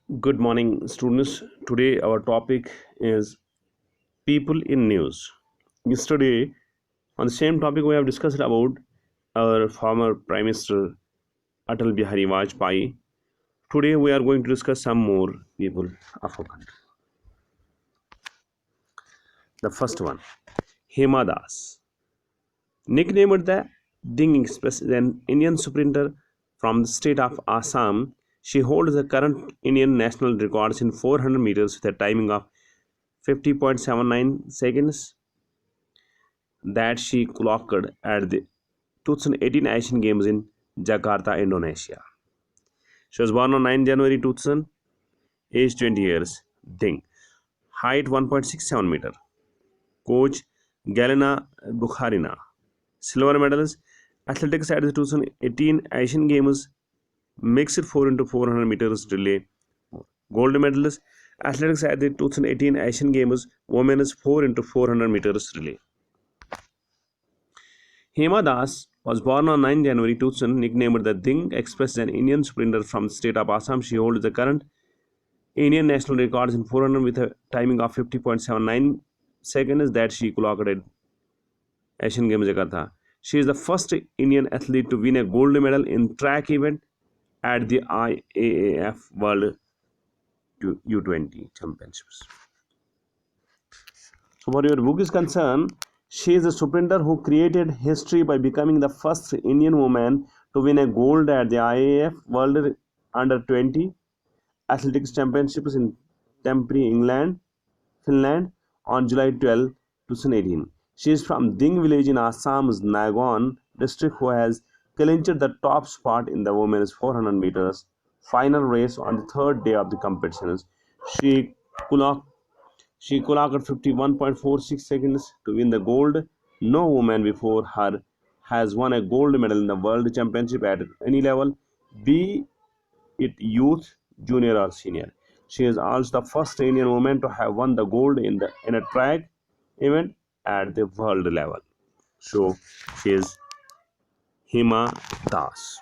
Good morning, students. Today, our topic is people in news. Yesterday, on the same topic, we have discussed about our former Prime Minister Atal Bihari Vajpayee. Today, we are going to discuss some more people of our country. The first one, Hema Das. Nicknamed the Ding Express, is an Indian sprinter from the state of Assam. She holds the current Indian national records in 400 meters with a timing of 50.79 seconds that she clocked at the 2018 Asian Games in Jakarta, Indonesia. She was born on 9 January 2000, age 20 years, Ding, height 1.67 meter. Coach Galina Bukharina. Silver medalist athletics at the 2018 Asian Games mixed 4 into 400 meters relay. Gold medalist athletics at the 2018 Asian Games women's 4 into 400 meters relay. Hema Das was born on 9 January 2000, nicknamed the Ding Express, an Indian sprinter from the state of Assam. She holds the current Indian national records in 400 with a timing of 50.79 seconds that she clocked at Asian Games Jakarta. She is the first Indian athlete to win a gold medal in track event at the IAAF World U20 Championships. So, for your book is concerned, she is a sprinter who created history by becoming the first Indian woman to win a gold at the IAAF World Under 20 Athletics Championships in Tampere, England, Finland on July 12, 2018. She is from Ding village in Assam's Nagon district who has clinched the top spot in the women's 400 meters final race on the third day of the competitions. She clocked she clocked 51.46 seconds to win the gold. No woman before her has won a gold medal in the World Championship at any level, be it youth, junior, or senior. She is also the first Indian woman to have won the gold in a track event at the world level. So she is Hima Das.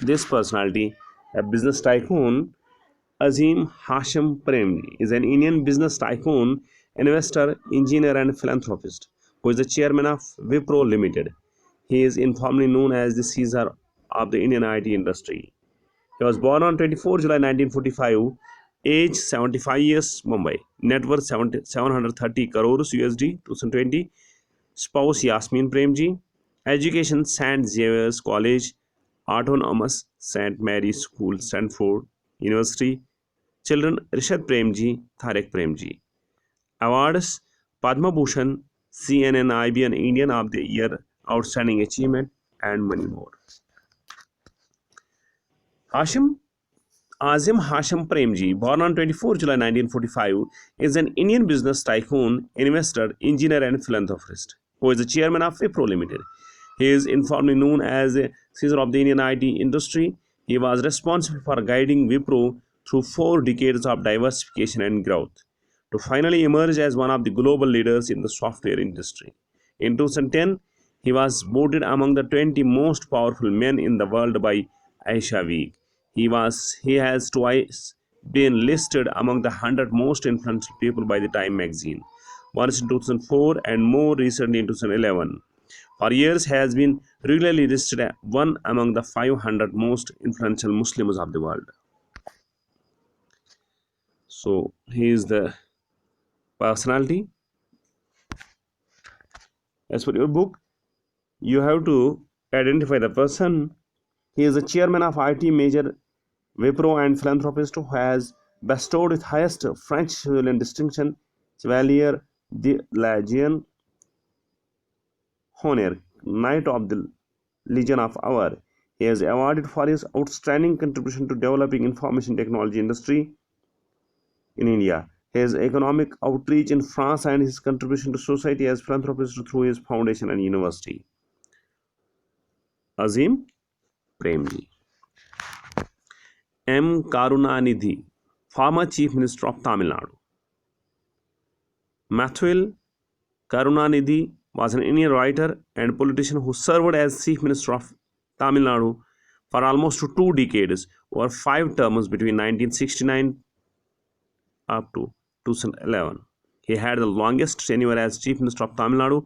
This personality, a business tycoon, Azim Hashim Premji, is an Indian business tycoon, investor, engineer, and philanthropist who is the chairman of Wipro Limited. He is informally known as the Caesar of the Indian IT industry. He was born on 24 July 1945, age 75 years, Mumbai. Net worth 730 crores USD 2020. Spouse Yasmin Premji. Education St. Xavier's College, Autonomous St. Mary's School, Stanford University. Children Rishad Premji, Tarek Premji. Awards Padma Bhushan, CNN IBN Indian of the Year, Outstanding Achievement, and many more. Hashim Azim Hashim Premji, born on 24 July 1945, is an Indian business tycoon, investor, engineer, and philanthropist who is the chairman of Wipro Limited. He is informally known as the Caesar of the Indian IT industry. He was responsible for guiding Wipro through 4 decades of diversification and growth to finally emerge as one of the global leaders in the software industry. In 2010, he was voted among the 20 most powerful men in the world by Asia Week. He has twice been listed among the 100 most influential people by the Time magazine, once in 2004 and more recently in 2011. For years has been regularly listed one among the 500 most influential Muslims of the world. So he is the personality. As for your book, you have to identify the person. He is the chairman of IT major Wipro and philanthropist who has bestowed with highest French civilian distinction, Chevalier de la Légion d'Honneur, Knight of the Legion of Honor. He is awarded for his outstanding contribution to developing information technology industry in India, his economic outreach in France, and his contribution to society as philanthropist through his foundation and university. Azim Premji. M. Karunanidhi, former Chief Minister of Tamil Nadu. Mathuil Karunanidhi was an Indian writer and politician who served as Chief Minister of Tamil Nadu for almost 2 decades, over 5 terms between 1969 up to 2011. He had the longest tenure as Chief Minister of Tamil Nadu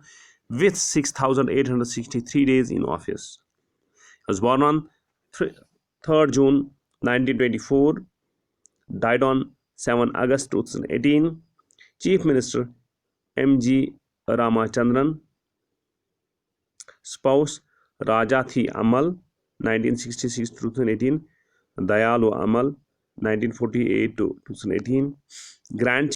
with 6,863 days in office. He was born on 3rd June 1924, died on 7 August 2018. Chief Minister M.G. Ramachandran, spouse Rajathi Amal 1966 to 2018, Dayalu Amal 1948 to 2018, grandchild